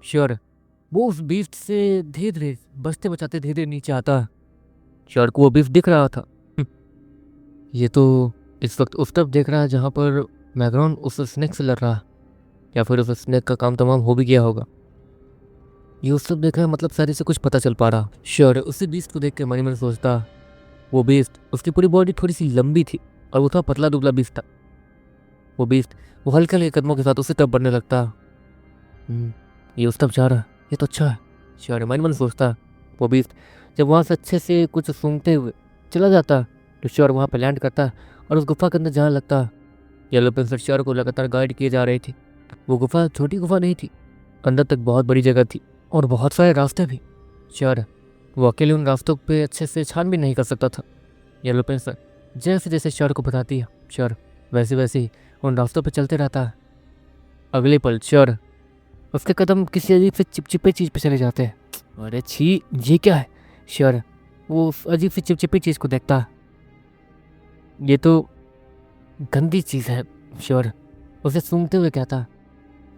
Sure वो उस beast से धीरे धीरे बचते बचाते धीरे धीरे नीचे आता। श्योर को वो बीस्ट दिख रहा था। ये तो इस वक्त उस तरफ देख रहा है जहाँ पर मैग्रॉन उस स्नेक से लड़ रहा, या फिर उस स्नेक का काम तमाम हो भी गया होगा। ये उस तरफ देख रहा है, मतलब सारे से कुछ पता चल पा रहा। श्योर उसी बीस्ट को देख के मन सोचता, वो बीस्ट उसकी पूरी बॉडी थोड़ी सी लंबी थी और वो थोड़ा पतला दुबला बीस्ट था। वो बीस्ट वो हल्के हल्के कदमों के साथ उसी तरफ बढ़ने लगता। ये उस तरफ जा रहा, ये तो अच्छा है। श्योर मन सोचता। वो बीस्ट जब वहाँ से अच्छे से कुछ सूंघते हुए चला जाता तो श्योर वहाँ पर लैंड करता और उस गुफा के अंदर जाने लगता। येलो पेंसिल श्योर को लगातार गाइड किए जा रही थी। वो गुफा छोटी गुफा नहीं थी, अंदर तक बहुत बड़ी जगह थी और बहुत सारे रास्ते भी। श्योर वो अकेले उन रास्तों पे अच्छे से छान भी नहीं कर सकता था। येलो पेंसिल जैसे जैसे श्योर को बताती है, श्योर वैसे वैसे ही उन रास्तों पे चलते रहता है। अगले पल श्योर उसके कदम किसी अजीब से चिपचिपे चीज़ पे चले जाते हैं। अरे छी, ये क्या है? श्योर वो उस अजीब सी चिपचिपी चीज़ को देखता है। ये तो गंदी चीज़ है। श्योर उसे सूंघते हुए कहता,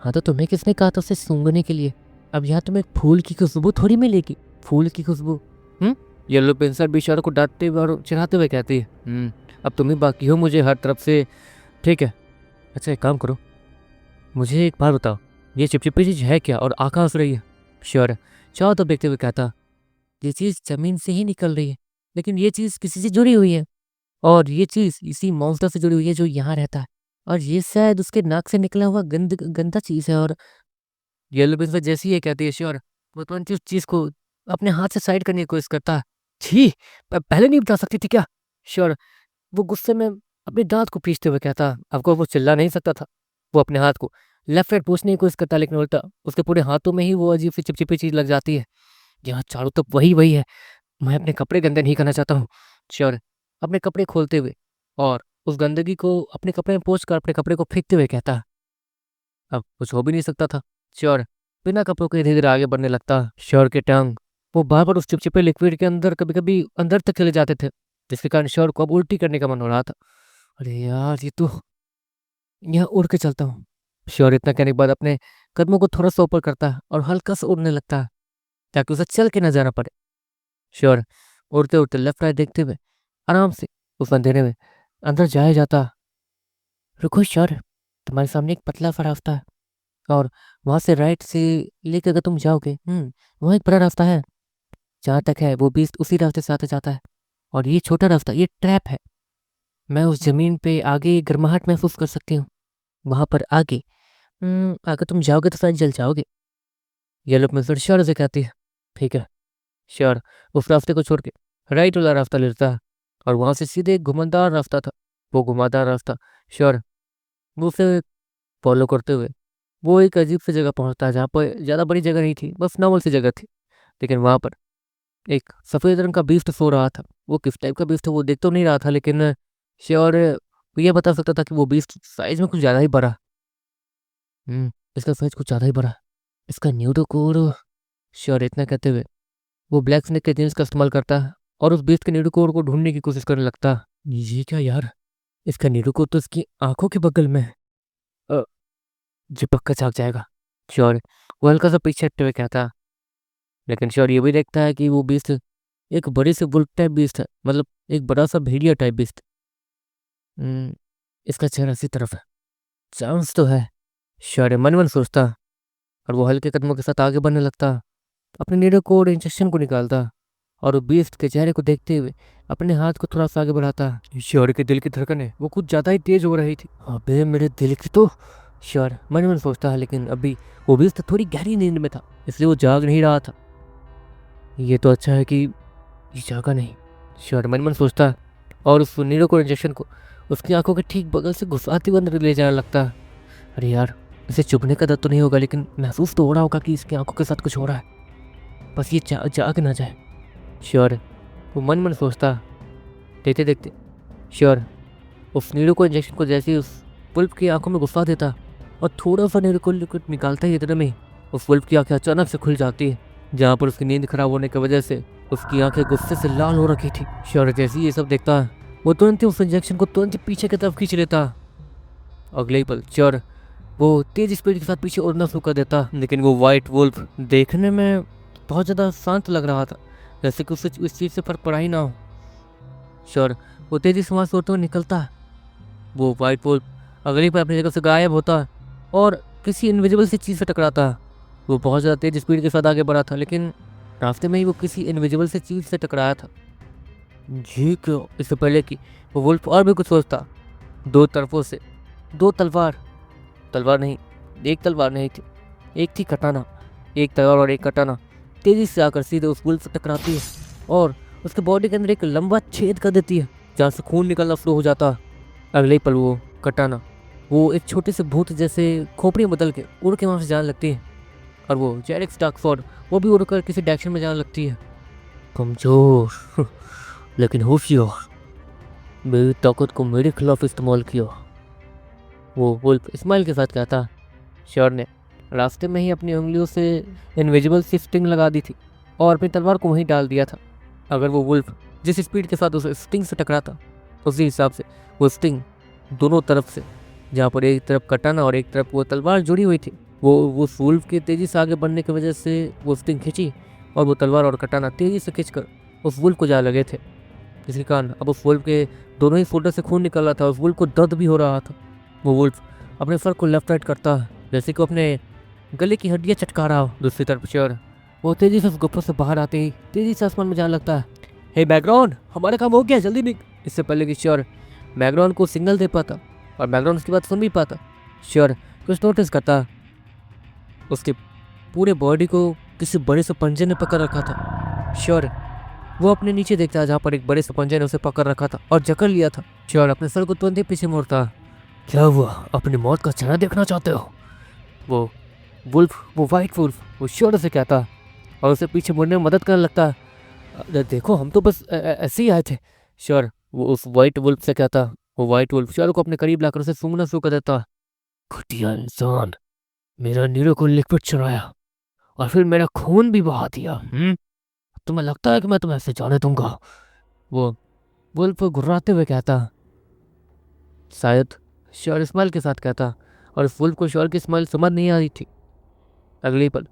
हाँ तो तुम्हें किसने कहा था उसे सूंघने के लिए? अब यहाँ तुम्हें फूल की खुशबू थोड़ी मिलेगी, फूल की खुशबू। येलो पेंसिल भी श्योर को डांटते हुए और चिढ़ाते हुए कहती है, अब तुम ही बाकी हो मुझे हर तरफ से, ठीक है? अच्छा एक काम करो, मुझे एक बात बताओ, ये चिपचिपी चीज़ है क्या और आकाश रही है? श्योर चाहो तो देखते हुए कहता, ये चीज़ ज़मीन से ही निकल रही है, लेकिन ये चीज़ किसी से जुड़ी हुई है और ये चीज़ इसी मॉन्स्टर से जुड़ी हुई है जो यहाँ रहता है, और ये शायद उसके नाक से निकला हुआ गंदा चीज़ है। और येलो पेंसिल जैसी ये कहती है, श्योर वो तुरंत उस चीज़ को अपने हाथ से साइड करने की कोशिश करता। छी, पहले नहीं बता सकती थी क्या? श्योर वो गुस्से में अपने दांत को पीसते हुए कहता। आपको वो चिल्ला नहीं सकता था। वो अपने हाथ को लेफ्ट राइट पूछने की कोशिश करता, लेकिन उल्टा उसके पूरे हाथों में ही वो अजीब सी चिपचिपी चीज़ लग जाती है। यहाँ चारों तरफ वही वही है। मैं अपने कपड़े गंदे नहीं करना चाहता हूँ। श्योर अपने कपड़े खोलते हुए और उस गंदगी को अपने कपड़े में पोंछ कर अपने कपड़े को फेंकते हुए कहता, अब कुछ हो भी नहीं सकता था। श्योर बिना कपड़ों के धीरे धीरे आगे बढ़ने लगता। श्योर के टंग वो बार बार उस चिपचिपे लिक्विड के अंदर कभी कभी अंदर तक चले जाते थे, जिसके कारण श्योर को अब उल्टी करने का मन हो रहा था। अरे यार, ये तो यहाँ उड़ के चलता हूँ। श्योर इतना कहने के बाद अपने कदमों को थोड़ा सा ऊपर करता है और हल्का सा उड़ने लगता है ताकि उसे चल के न जाना पड़े। श्योर उड़ते उड़ते लेफ्ट राइट देखते हुए आराम से उस अंधेरे में अंदर जाया जाता। रुको श्योर, तुम्हारे सामने एक पतला सा रास्ता है और वहाँ से राइट से लेकर अगर तुम जाओगे वहाँ एक बड़ा रास्ता है। जहाँ तक है वो बीस्ट उसी रास्ते से आते जाता है, और ये छोटा रास्ता ये ट्रैप है। मैं उस जमीन पे आगे गर्माहट महसूस कर सकती हूँ। वहाँ पर आगे अगर तुम जाओगे तो शायद जल जाओगे। येलो पेंसिल श्योर से कहती है, ठीक है। श्योर उस रास्ते को छोड़ के राइट वाला रास्ता लेता है और वहाँ से सीधे एक घुमावदार रास्ता था। वो घुमावदार रास्ता श्योर वो उसे फॉलो करते हुए वो एक अजीब सी जगह पहुँचता है जहाँ पर ज़्यादा बड़ी जगह नहीं थी, बस नॉर्मल सी जगह थी। लेकिन वहाँ पर एक सफ़ेद रंग का बीस्ट सो रहा था। वो किस टाइप का बीस्ट है वो देख तो नहीं रहा था, लेकिन श्योर ये बता सकता था कि वो बीस्ट साइज में कुछ ज़्यादा ही बड़ा। इसका साइज कुछ ज़्यादा ही बड़ा, इसका न्यूरोकोड। श्योर इतना कहते हुए वो ब्लैक स्नेक के जीन्स का इस्तेमाल करता है और उस बीस्ट के न्यूरोकोड को ढूंढने की कोशिश करने लगता। ये क्या यार, इसका न्यूरोकोड तो इसकी आंखों के बगल में है। जी पक्का झाँक जाएगा। श्योर वो हल्का सा पीछे हटते हुए कहता, लेकिन श्योर ये भी देखता है कि वो बीस्ट एक बड़ी से वुल्फ टाइप बीस्ट है, मतलब एक बड़ा सा भेड़िया टाइप बीस्ट। इसका चेहरा इसी तरफ है, चांस तो है। श्योर मन मन सोचता और वो हल्के कदमों के साथ आगे बढ़ने लगता, अपने नीडल कोड इंजेक्शन को निकालता और वो बीस्ट के चेहरे को देखते हुए अपने हाथ को थोड़ा सा आगे बढ़ाता। श्योर के दिल की धड़कनें वो कुछ ज़्यादा ही तेज हो रही थी। अबे मेरे दिल की तो, श्योर मन मन सोचता है, लेकिन अभी वो बीस्ट थोड़ी गहरी नींद में था इसलिए वो जाग नहीं रहा था। ये तो अच्छा है कि ये जागा नहीं। श्योर मन मन सोचता और उस नीडल कोड इंजेक्शन को उसकी आंखों के ठीक बगल से घुसाते हुए अंदर ले जाने लगता। अरे यार, इसे चुभने का दर्द तो नहीं होगा, लेकिन महसूस तो हो रहा होगा कि इसकी आंखों के साथ कुछ हो रहा है, बस ये जाग ना जाए। श्योर वो मन मन सोचता देखते देखते श्योर उस नीडल को इंजेक्शन को जैसे उस वुल्फ की आंखों में घुसा देता और थोड़ा सा नीडल को लिक्विड निकालता ही इतने में उस वुल्फ की आंखें अचानक से खुल जाती है, जहाँ पर उसकी नींद खराब होने की वजह से उसकी आंखें गुस्से से लाल हो रखी थी। श्योर जैसे ही ये सब देखता वो तुरंत ही उस इंजेक्शन को तुरंत ही पीछे की तरफ खींच लेता। अगले ही पल श्योर वो तेज स्पीड के साथ पीछे उड़ना शुरू कर देता। लेकिन वो वाइट वुल्फ देखने में बहुत ज़्यादा शांत लग रहा था, जैसे कि उसे इस चीज़ से फर्क पड़ा ही ना हो। श्योर, वो तेजी से वहाँ से उड़ते हुए निकलता। वो वाइट वुल्फ अगली बार अपनी जगह से गायब होता और किसी इनविजिबल सी चीज़ से टकराता। वो बहुत ज़्यादा तेज स्पीड के साथ आगे बढ़ा था, लेकिन रास्ते में ही वो किसी इनविजिबल सी चीज़ से टकराया था। जी क्यों, इससे पहले कि वो वुल्फ और भी कुछ सोचता, दो तरफों से दो तलवार तलवार नहीं, एक तलवार नहीं थी, एक थी कटाना। एक तलवार और एक कटाना तेजी से आकर सीधे उस वुल्फ से टकराती है और उसके बॉडी के अंदर एक लंबा छेद कर देती है, जहाँ से खून निकलना शुरू हो जाता। अगले ही पल वो कटाना वो एक छोटे से भूत जैसे खोपड़ी बदल के उड़ के वहाँ से जाने लगती है, और वो जेरिक स्टार्कफोर्ड वो भी उड़कर किसी डायरेक्शन में जाने लगती है। कमजोर लेकिन होशियार, मेरी ताकत को मेरे खिलाफ इस्तेमाल किया, वो वुल्फ स्माइल के साथ कहता। श्योर ने रास्ते में ही अपनी उंगलियों से इनविजिबल सी स्टिंग लगा दी थी और अपनी तलवार को वहीं डाल दिया था। अगर वो वुल्फ जिस स्पीड के साथ उस स्टिंग से टकराता, उसी हिसाब से वो स्टिंग दोनों तरफ से, जहाँ पर एक तरफ कटाना और एक तरफ वो तलवार जुड़ी हुई थी, वो वुल्फ के तेज़ी से आगे बढ़ने की वजह से वो स्टिंग खींची और वो तलवार और कटाना तेज़ी से खींचकर उस वुल्फ को जा लगे थे, जिसके कारण अब उस वुल्फ के दोनों ही फोल्डर से खून निकल रहा था। उस वुल्फ को दर्द भी हो रहा था। वो वुल्फ अपने सर को लेफ्ट राइट करता जैसे कि अपने गले की हड्डियाँ चटका रहा हो। दूसरी तरफ श्योर वो तेज़ी से उस गुफा से बाहर आते ही तेज़ी से आसमान में जाने लगता है। हे बैकग्राउंड, हमारा काम हो गया, जल्दी निक। इससे पहले कि श्योर बैकग्राउंड को सिग्नल दे पाता और बैकग्राउंड उसकी बात सुन भी पाता, श्योर कुछ नोटिस करता। उसके पूरे बॉडी को किसी बड़े से पंजे ने पकड़ रखा था। श्योर वो अपने नीचे देखता जहाँ पर एक बड़े से पंजे ने उसे पकड़ रखा था और जकड़ लिया था। श्योर अपने सर को तुरंत ही पीछे मोड़ता। क्या हुआ, अपनी मौत का चेहरा देखना चाहते हो? वो वाइट वुल्फ वो श्योर से कहता और उसे पीछे मुड़ने में मदद करने लगता। देखो हम तो बस ऐसे ही आए थे। श्योर वो उस वाइट वुल्फ से कहता। वो वाइट वुल्फ श्योर को अपने करीब लाकर उसे सूंघना शुरू कर देता। घटिया इंसान, मेरा नीरो को लिक्विड चुराया और फिर मेरा खून भी बहा दिया। तुम्हें लगता है कि मैं तुम्हें ऐसे जाने दूंगा? वो वुल्फ घुर्राते हुए कहता। शायद, श्योर स्माइल के साथ कहता और उस वुल्फ को श्योर की स्माइल समझ नहीं आ रही थी। अगली पल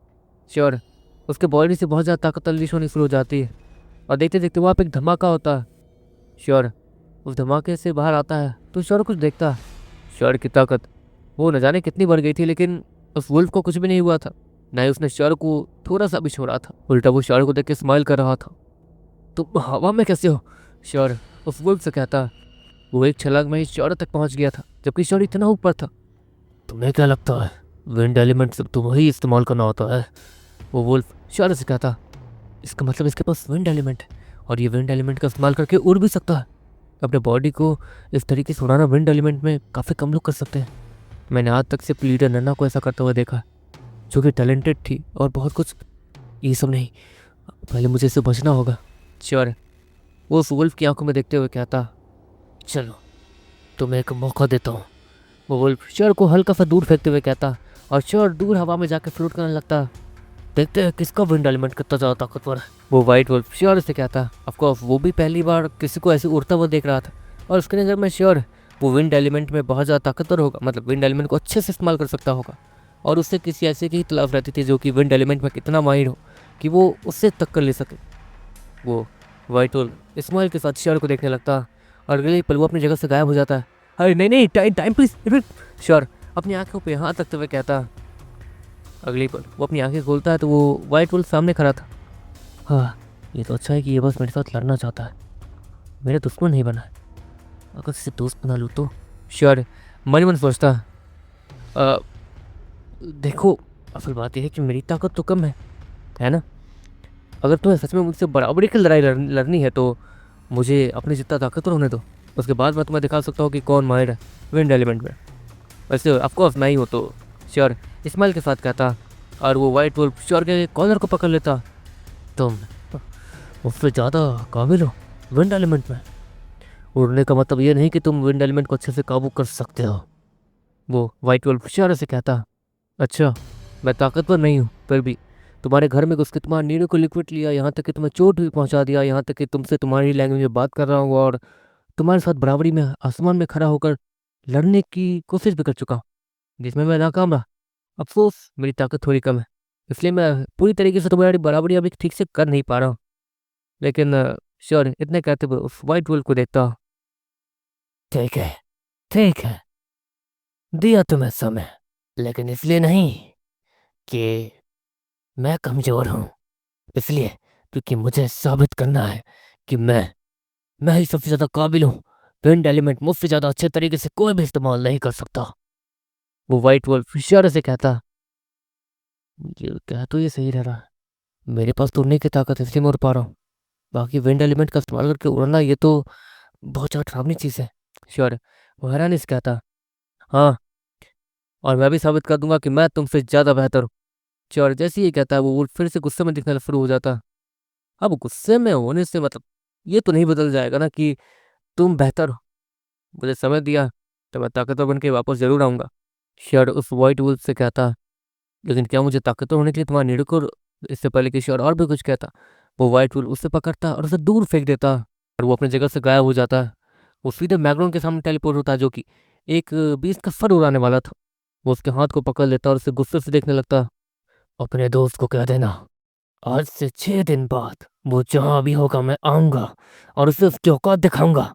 श्योर उसके बॉडी से बहुत ज़्यादा ताकत अनलीश होनी शुरू हो जाती है और देखते देखते वहाँ पे एक धमाका होता है। श्योर उस धमाके से बाहर आता है तो श्योर कुछ देखता। श्योर की ताकत वो न जाने कितनी बढ़ गई थी, लेकिन उस वुल्फ को कुछ भी नहीं हुआ था, ना ही उसने श्योर को थोड़ा सा भी छोड़ा था। उल्टा वो श्योर को देख के स्माइल कर रहा था। तुम हवा में कैसे हो? श्योर उस वुल्फ से कहता। वो एक छलांग में ही श्योर तक पहुंच गया था, जबकि श्योर इतना ऊपर था। तुम्हें क्या लगता है विंड एलिमेंट सिर्फ तुम्हें ही इस्तेमाल करना होता है? वो वुल्फ श्योर से कहता। इसका मतलब इसके पास विंड एलिमेंट है और ये विंड एलिमेंट का इस्तेमाल करके उड़ भी सकता है। अपने बॉडी को इस तरीके से उड़ाना विंड एलिमेंट में काफ़ी कम लोग कर सकते हैं। मैंने आज तक सिर्फ लीडर नन्ना को ऐसा करते हुए देखा, जो कि टैलेंटेड थी और बहुत कुछ। ये सब नहीं, पहले मुझे इससे बचना होगा। श्योर वो उस वुल्फ की आंखों में देखते हुए कहता। चलो तुम्हें एक मौका देता हूँ। वो वुल्फ श्योर को हल्का सा दूर फेंकते हुए कहता और श्योर दूर हवा में जाकर फ्लोट करने लगता। देखते हैं किसका विंड एलिमेंट कितना ज़्यादा ताकतवर है। वो वाइट वुल्फ श्योर से कहता। ऑफकोर्स वो भी पहली बार किसी को ऐसे उड़ता हुआ देख रहा था और उसके नज़र में श्योर वो विंड एलिमेंट में बहुत ज़्यादा ताकतवर होगा, मतलब विंड एलिमेंट को अच्छे से इस्तेमाल कर सकता होगा। और उससे किसी ऐसे की तलाश रहती थी जो कि विंड एलिमेंट में कितना माहिर हो कि वो उससे टक्कर ले सके। वो वाइट वुल्फ स्माइल के साथ श्योर को देखने लगता और अगले ही पल वो अपनी जगह से गायब हो जाता है। अरे नहीं, टाइम प्लीज। श्योर अपनी आंखों पे हाथ रखते हुए कहता। अगली पल वो अपनी आंखें खोलता है तो वो वाइट वुल्फ सामने खड़ा था। हाँ, ये तो अच्छा है कि ये बस मेरे साथ लड़ना चाहता है, मेरा दुश्मन नहीं बना है। अगर इसे दोस्त बना लूँ तो? श्योर मन मन सोचता। देखो असल बात यह है कि मेरी ताकत तो कम है ना? अगर तुम्हें सच में मुझसे बराबरी की लड़ाई लड़नी है तो मुझे अपनी जितना ताकतवर होने दो, उसके बाद मैं तुम्हें दिखा सकता हूँ कि कौन माहिर है विंड एलिमेंट में। वैसे ऑफकोर्स मैं ही हूँ। तो श्योर स्माइल के साथ कहता और वो वाइट वुल्फ श्योर के कॉलर को पकड़ लेता। तुम मुझसे ज़्यादा काबिल हो विंड एलिमेंट में। उड़ने का मतलब ये नहीं कि तुम विंड एलिमेंट को अच्छे से काबू कर सकते हो। वो वाइट वुल्फ श्योर से कहता। अच्छा, मैं ताकतवर नहीं हूँ, फिर भी तुम्हारे घर में घुस के तुम्हारे नीरे को लिक्विड लिया, यहाँ तक कि तुम्हें चोट भी पहुँचा दिया, यहाँ तक कि तुमसे तुम्हारी लैंग्वेज में बात कर रहा हूँ और तुम्हारे साथ बराबरी में आसमान में खड़ा होकर लड़ने की कोशिश भी कर चुका हूँ। जिसमें मैं नाकाम रहा। अफसोस मेरी ताकत थोड़ी कम है, इसलिए मैं पूरी तरीके से तुम्हारी बराबरी अभी ठीक से कर नहीं पा रहा हूँ। लेकिन श्योर इतने कहते हुए उस वाइट वुल्फ को देखता हूँ। ठीक है, ठीक है, दिया तुम्हें समय, लेकिन इसलिए नहीं कि मैं कमजोर हूँ, इसलिए क्योंकि मुझे साबित करना है कि मैं ही सबसे ज्यादा काबिल हूँ। विंड एलिमेंट मुझसे ज्यादा अच्छे तरीके से कोई भी इस्तेमाल नहीं कर सकता। वो वाइट वुल्फ इशारे से कहता, ये कह तो ये सही रह रहा है, मेरे पास तो उड़ने की ताकत है, इसलिए मैं उड़ पा रहा हूँ। बाकी विंड एलिमेंट का इस्तेमाल करके उड़ना ये तो बहुत ज़्यादा डरावनी चीज़ है। श्योर, वो हैरानी से कहता, हाँ, और मैं भी साबित कर दूंगा कि मैं तुमसे ज़्यादा बेहतर हूँ। श्योर जैसे ही ये कहता है वो वुल्फ फिर से गुस्से में दिखना शुरू हो जाता। अब गुस्से में होने से मतलब ये तो नहीं बदल जाएगा ना कि तुम बेहतर हो। मुझे समय दिया तो मैं ताकतवर बन के वापस जरूर आऊँगा। श्योर उस वाइट वुल्फ से कहता, लेकिन क्या मुझे ताकतवर होने के लिए तुम्हारा नीड को। इससे पहले कि श्योर और भी कुछ कहता, वो वाइट वुल्फ उससे पकड़ता और उसे दूर फेंक देता और वो अपनी जगह से गायब हो जाता है। वो सीधे मैग्रोन के सामने टेलीपोर्ट होता है, जो कि एक बीस्ट का फर उड़ाने वाला था। वो उसके हाथ को पकड़ लेता और उसे गुस्से से देखने लगता। अपने दोस्त को कह देना, आज से 6 दिन बाद वो जहां भी होगा मैं आऊंगा और उसे उसकी औकात दिखाऊंगा।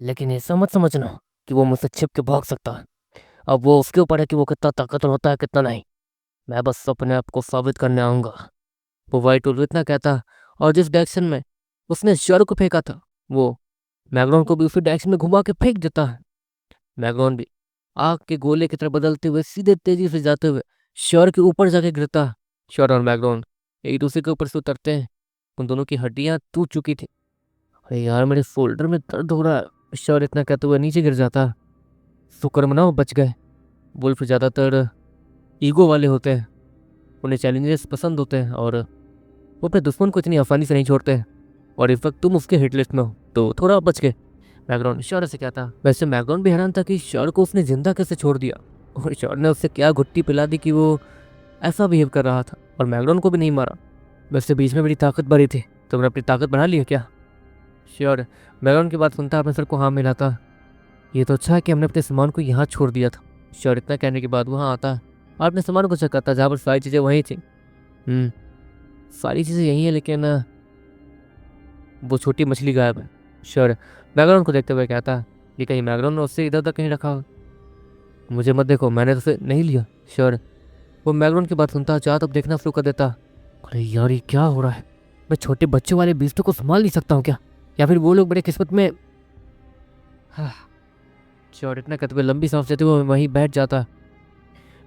लेकिन ऐसा मत समझना कि वो मुझसे छिप के भाग सकता है। अब वो उसके ऊपर है कि वो कितना ताकतवर होता है कितना नहीं। मैं बस अपने आप को साबित करने आऊंगा। वो वाइट वुल्फ इतना कहता और जिस डायरेक्शन में उसने शर को फेंका था वो मैग्रोन को भी उसी डायरेक्शन में घुमा के फेंक देता है। मैग्रोन भी आग के गोले की तरह बदलते हुए सीधे तेजी से जाते हुए शर के ऊपर जाके गिरता है। शर और मैग्रोन एक दूसरे के ऊपर से उतरते हैं। उन दोनों की हड्डियां टूट चुकी थी। अरे यार, मेरे शोल्डर में दर्द हो रहा है। शर इतना कहते हुए नीचे गिर जाता है। शुक्र मनाओ बच गए। वुल्फ ज़्यादातर ईगो वाले होते हैं, उन्हें चैलेंजेस पसंद होते हैं और वो अपने दुश्मन को इतनी आसानी से नहीं छोड़ते। और इस वक्त तुम उसके हिट लिस्ट में हो तो थोड़ा बच गए। मैग्रोन इशारे से कहता। वैसे मैग्रोन भी हैरान था कि शर को उसने जिंदा कैसे छोड़ दिया और शर ने उससे क्या घुट्टी पिला दी कि वो ऐसा बिहेव कर रहा था और मैग्रोन को भी नहीं मारा। वैसे बीच में बड़ी ताकत भरी थी, तुमने अपनी ताकत बढ़ा ली है क्या? श्योर मैग्रोन की बात सुनता अपने सर को हाँ मिलाता। ये तो अच्छा है कि हमने अपने सामान को यहाँ छोड़ दिया था। श्योर इतना कहने के बाद वहाँ आता और अपने सामान को चेक करता जहाँ पर सारी चीज़ें वहीं थी। सारी चीज़ें यही है, लेकिन वो छोटी मछली गायब है। श्योर मैग्रोन को देखते हुए कहता है कि कहीं मैग्रोन ने उससे इधर उधर कहीं रखा हो। मुझे मत देखो, मैंने तो उसे नहीं लिया। श्योर वो मैग्रोन की बात सुनता चाह तब देखना शुरू कर देता। अरे यार, ये क्या हो रहा है? मैं छोटे बच्चों वाले बीस्तों को संभाल नहीं सकता हूँ क्या? या फिर वो लोग बड़े किस्मत में। श्योर इतना कहते हुए लंबी सांस लेते हुए वहीं बैठ जाता।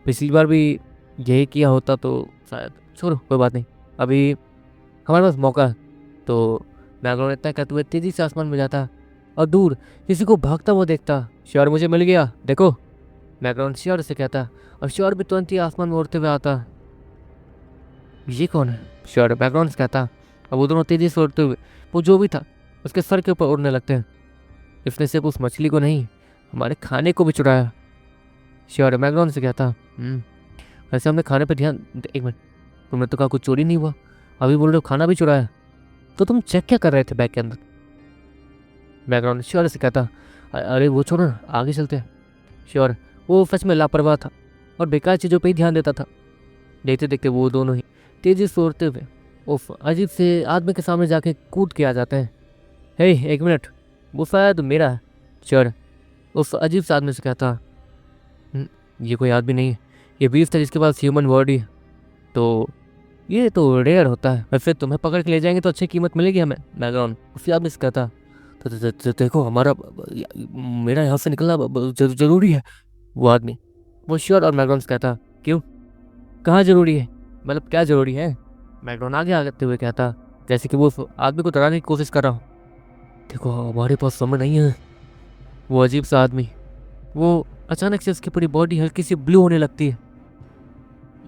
पिछली बार भी यही किया होता तो शायद। छोड़ो, कोई बात नहीं, अभी हमारे पास मौका है। तो मैग्रोन इतना कहते हुए तेजी से आसमान में जाता और दूर किसी को भागता हुआ देखता। श्योर मुझे मिल गया, देखो, मैग्रोन श्योर से कहता और श्योर भी तुरंत ही आसमान में उड़ते हुए आता। ये कौन है? श्योर मैग्रोन से कहता। अब वो दोनों तेजी से उड़ते हुए वो जो भी था उसके सर के ऊपर उड़ने लगते हैं। इसने सिर्फ उस मछली को नहीं, हमारे खाने को भी चुराया। श्योर मैग्रोन से कहता। वैसे हमने खाने पर ध्यान। एक मिनट, तुमने तो कहा कुछ चोरी नहीं हुआ, अभी बोल रहे हो खाना भी चुराया। तो तुम चेक क्या कर रहे थे बैग के अंदर? मैग्रोन श्योर से कहता। अरे वो छोड़ो ना, आगे चलते हैं। श्योर वो सच में लापरवाह था और बेकार चीज़ों पे ही ध्यान देता था। देखते देखते वो दोनों ही तेजी से उड़ते हुए उफ अजीब से आदमी के सामने जाके कूद के आ जाते हैं। हे एक मिनट, वो शायद मेरा है। श्योर उस अजीब से आदमी से कहता। ये कोई आदमी नहीं है, ये बीफ था जिसके पास ह्यूमन बॉडी है। तो ये तो रेयर होता है, वैसे तुम्हें पकड़ के ले जाएंगे तो अच्छी कीमत मिलेगी हमें। मैग्रोन उसी आदमी से कहता। तो देखो, हमारा मेरा यहाँ से निकलना जरूरी है। वो आदमी वो श्योर और मैग्रोन से कहता। क्यों, कहाँ जरूरी है? मतलब क्या जरूरी है? मैग्रोन आगे आते हुए कहता, जैसे कि वो आदमी को डराने की कोशिश कर रहा हूँ। देखो, हमारे पास समय नहीं है। वो अजीब सा आदमी, वो अचानक से उसकी पूरी बॉडी हल्की सी ब्लू होने लगती है।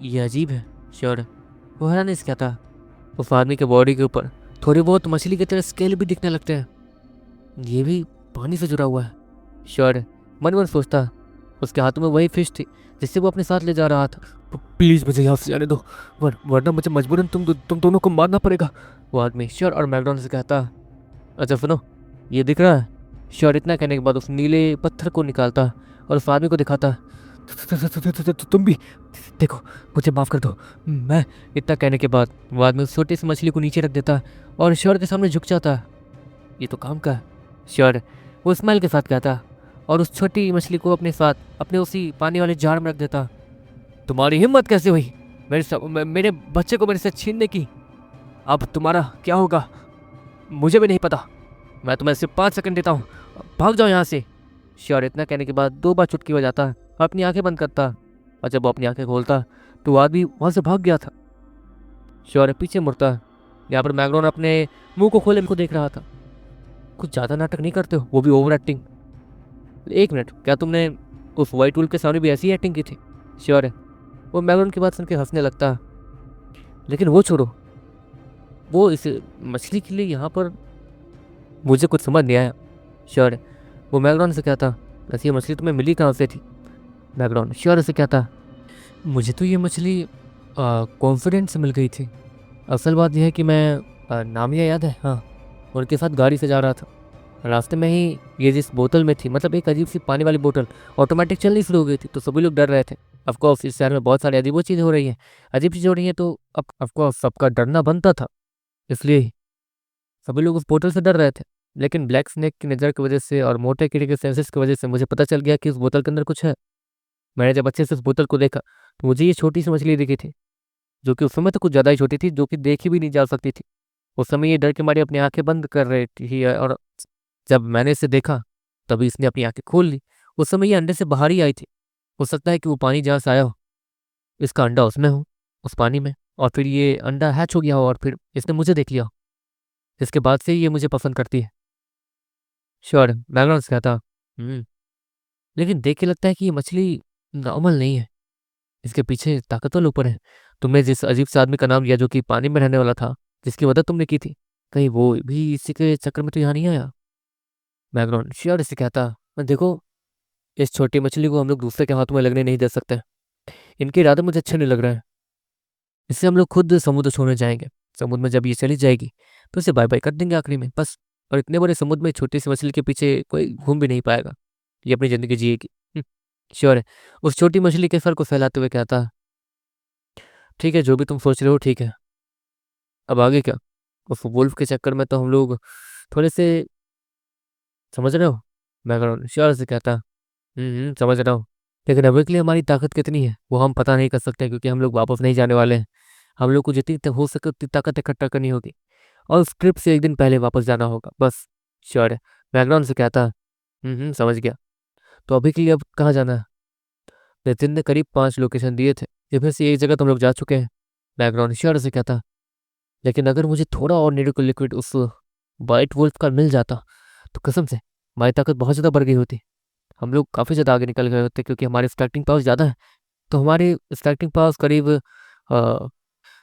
ये अजीब है। श्योर वो हैरानी से कहता। उस आदमी के बॉडी के ऊपर थोड़ी बहुत मछली की तरह स्केल भी दिखने लगते हैं। ये भी पानी से जुड़ा हुआ है। श्योर मन मन सोचता। उसके हाथों में वही फिश थी जिससे वो अपने साथ ले जा रहा था। प्लीज़ मुझे यहाँ से जाने दो, वरना मुझे मजबूरन तुम दोनों को मारना पड़ेगा। वो आदमी श्योर और मैग्रोन से कहता। अच्छा सुनो, ये दिख रहा है? श्योर इतना कहने के बाद उस नीले पत्थर को निकालता और उस आदमी को दिखाता। तुम भी देखो, मुझे माफ कर दो। मैं इतना कहने के बाद वो आदमी उस छोटी सी मछली को नीचे रख देता और श्योर के सामने झुक जाता। ये तो काम का है। श्योर वो स्माइल के साथ कहता और उस छोटी मछली को अपने साथ अपने उसी पानी वाले जार में रख देता। तुम्हारी हिम्मत कैसे हुई मेरे बच्चे को मेरे से छीनने की? अब तुम्हारा क्या होगा मुझे भी नहीं पता। मैं तुम्हें सिर्फ 5 सेकंड देता हूँ, भाग जाओ यहाँ से। श्योर इतना कहने के बाद 2 बार चुटकी बजाता और अपनी आंखें बंद करता, और जब वो अपनी आंखें खोलता तो वो आदमी वहाँ से भाग गया था। श्योर पीछे मुड़ता। यहाँ पर मैग्रोन अपने मुंह को खोले को देख रहा था। कुछ ज़्यादा नाटक नहीं करते हो, वो भी ओवर एक्टिंग। 1 मिनट, क्या तुमने उस वाइट वुल्फ के सामने भी ऐसी एक्टिंग की थी? श्योर है वो मैग्रोन की बात सुन के हंसने लगता। लेकिन वो छोड़ो, वो इस मछली के लिए यहाँ पर मुझे कुछ समझ नहीं आया। श्योर वो मैग्रोन से कहता, वैसे ये मछली तुम्हें मिली कहाँ से थी? मैग्रोन श्योर से कहता, मुझे तो ये मछली कॉन्फिडेंस से मिल गई थी। असल बात यह है कि मैं नामिया याद है, हाँ, उनके साथ गाड़ी से जा रहा था। रास्ते में ही ये जिस बोतल में थी, मतलब एक अजीब सी पानी वाली बोतल ऑटोमेटिक चलनी शुरू हो गई थी, तो सभी लोग डर रहे थे। ऑफकोर्स इस शहर में बहुत सारी अजीब चीज़ें हो रही हैं, अजीब चीज़ें हो रही हैं, तो अब ऑफकोर्स सबका डरना बनता था, इसलिए सभी लोग उस बोतल से डर रहे थे। लेकिन ब्लैक स्नेक की नज़र की वजह से और मोटे कीड़े के सेंसेस की वजह से मुझे पता चल गया कि उस बोतल के अंदर कुछ है। मैंने जब अच्छे से उस बोतल को देखा तो मुझे ये छोटी सी मछली दिखी थी, जो कि उस समय तो कुछ ज़्यादा ही छोटी थी, जो कि देखी भी नहीं जा सकती थी। उस समय ये डर के मारे अपनी आंखें बंद कर रही थी, और जब मैंने इसे देखा तभी इसने अपनी आंखें खोल ली। उस समय ये अंडे से बाहर ही आई थी। हो सकता है कि वो पानी जहाँ से आया हो, इसका अंडा उसमें हो, उस पानी में, और फिर ये अंडा हैच हो गया हो और फिर इसने मुझे देख लिया हो। इसके बाद से ये मुझे पसंद करती है। श्योर बैकग्राउंड से कहता, लेकिन देख के लगता है कि ये मछली नॉर्मल नहीं है, इसके पीछे ताकतवर ऊपर है। तुमने जिस अजीब से आदमी का नाम लिया जो कि पानी में रहने वाला था, जिसकी मदद तुमने की थी, कहीं वो भी इसी के चक्कर में तो यहाँ नहीं आया? बैकग्राउंड श्योर से कहता, देखो, इस छोटी मछली को हम लोग दूसरे के हाथों में लगने नहीं दे सकते। इनके इरादे मुझे अच्छे नहीं लग रहे हैं। इससे हम लोग खुद समुद्र छोड़ने जाएंगे। समुद्र में जब ये चली जाएगी तो इसे बाय बाय कर देंगे आखिरी में, बस। और इतने बड़े समुद्र में छोटी सी मछली के पीछे कोई घूम भी नहीं पाएगा, ये अपनी ज़िंदगी जिएगी। श्योर है उस छोटी मछली के सर को फैलाते हुए कहता, ठीक है, जो भी तुम सोच रहे हो ठीक है, अब आगे क्या? उस वुल्फ के चक्कर में तो हम लोग थोड़े से, समझ रहे हो? बैकग्राउंड श्योर से कहता, समझ रहा हूँ, लेकिन अभी के लिए हमारी ताकत कितनी है वो हम पता नहीं कर सकते, क्योंकि हम लोग वापस नहीं जाने वाले हैं। हम लोग को जितनी हो सके उतनी ताकत इकट्ठा करनी होगी और उस ट्रिप से 1 दिन पहले वापस जाना होगा, बस। श्योर है बैकग्राउंड से कहता, समझ गया। तो अभी के लिए अब कहाँ जाना है? नितिन ने करीब 5 लोकेशन दिए थे, जिनमें से एक जगह तुम लोग जा चुके हैं। बैकग्राउंड श्योर से कहता, लेकिन अगर मुझे थोड़ा और नीडिको लिक्विड उस वाइट वुल्फ का मिल जाता तो कसम से हमारी ताकत बहुत ज़्यादा बढ़ गई होती। हम लोग काफ़ी ज़्यादा आगे निकल गए होते, क्योंकि हमारे स्टार्टिंग पावर ज़्यादा है। तो हमारे स्टार्टिंग पावर करीब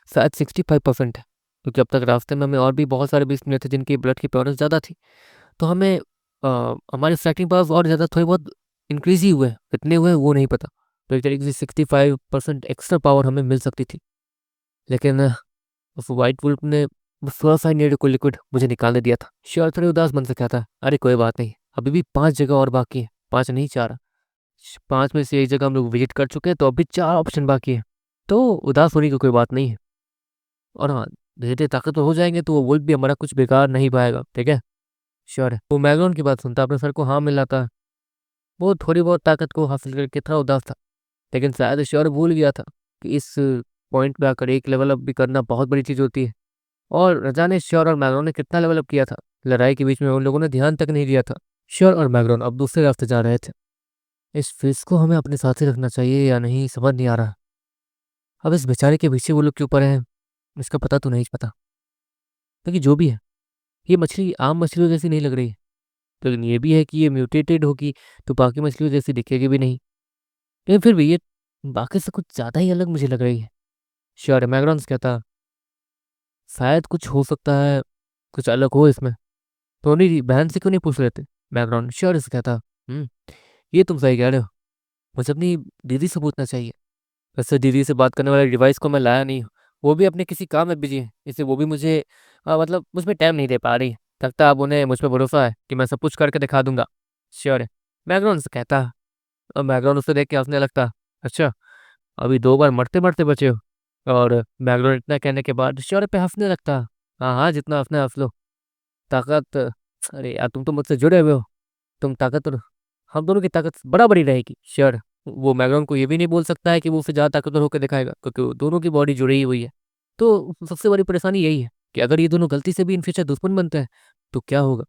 शायद 65% है, क्योंकि अब तक रास्ते में हमें और भी बहुत सारे बीस मिले थे जिनकी ब्लड की प्योरेंस ज़्यादा थी। तो हमें हमारे स्टार्टिंग पावर और ज़्यादा थोड़े बहुत इंक्रीज ही हुए, कितने हुए वो नहीं पता। तो एक तरीके से 65% एक्स्ट्रा पावर हमें मिल सकती थी। लेकिन उस वाइट वुल्फ ने बस थोड़ा सा नीड को लिक्विड मुझे निकालने दिया था। श्योर थोड़े उदास मन से कहता, अरे कोई बात नहीं, अभी भी 5 जगह और बाकी है, 5 नहीं 4। 5 में से एक जगह हम लोग विजिट कर चुके हैं, तो अभी 4 ऑप्शन बाकी है, तो उदास होने की कोई बात नहीं है। और हाँ, धीरे धीरे ताकतवर हो जाएंगे तो वो वुल्फ भी हमारा कुछ बेकार नहीं पाएगा, ठीक है? श्योर है वो मैग्रोन की बात सुनता, अपने सर को हाँ मिलाता। वो थोड़ी बहुत ताकत को हासिल करके थोड़ा उदास था, लेकिन शायद श्योर भूल गया था कि इस पॉइंट पे आकर एक लेवल अप भी करना बहुत बड़ी चीज़ होती है। और रजा ने श्योर और मैग्रोन ने कितना लेवल अप किया था, लड़ाई के बीच में उन लोगों ने ध्यान तक नहीं दिया था। श्योर और मैग्रोन अब दूसरे रास्ते जा रहे थे। इस फेस को हमें अपने साथ ही रखना चाहिए या नहीं समझ नहीं आ रहा। अब इस बेचारे के पीछे वो लोग क्यों पड़े हैं, इसका पता तो नहीं पता। लेकिन जो भी है, ये मछली आम मछलियों जैसी नहीं लग रही है, लेकिन ये भी है कि ये म्यूटेटेड होगी तो बाकी मछलियों जैसी दिखेगी भी नहीं। लेकिन फिर भी ये बाकी से कुछ ज़्यादा ही अलग मुझे लग रही है। श्योर है मैग्रोन कहता, शायद कुछ हो सकता है, कुछ अलग हो इसमें, तो नहीं बहन से क्यों नहीं पूछ लेते? बैकग्राउंड श्योर से कहता, ये तुम सही कह रहे हो, मुझे अपनी दीदी से पूछना चाहिए। वैसे दीदी से बात करने वाले डिवाइस को मैं लाया नहीं हूँ, वो भी अपने किसी काम में बिजी है, इसलिए वो भी मुझे मतलब मुझ पर टाइम नहीं दे पा रही। लगता है अब उन्हें मुझ पर भरोसा है कि मैं सब कुछ करके दिखा दूंगा। श्योर है बैकग्राउंड से कहता, और बैकग्राउंड उसे देख के हंसने लगता। अच्छा, अभी 2 बार मरते-मरते बचे हो और मैग्रो इतना कहने के बाद शर पे हँसने लगता। हाँ, हाँ, जितना हँसना है हँस लो। ताकत अरे यार तुम तो मुझसे जुड़े हुए हो। तुम ताकत और हम दोनों की ताकत बराबर ही रहेगी। श्योर वो मैग्रोन को ये भी नहीं बोल सकता है कि वो उससे ज़्यादा ताकतवर होकर दिखाएगा क्योंकि वो दोनों की बॉडी जुड़ी ही हुई है। तो सबसे बड़ी परेशानी यही है कि अगर ये दोनों गलती से भी इन फ्यूचर दुश्मन बनते हैं तो क्या होगा?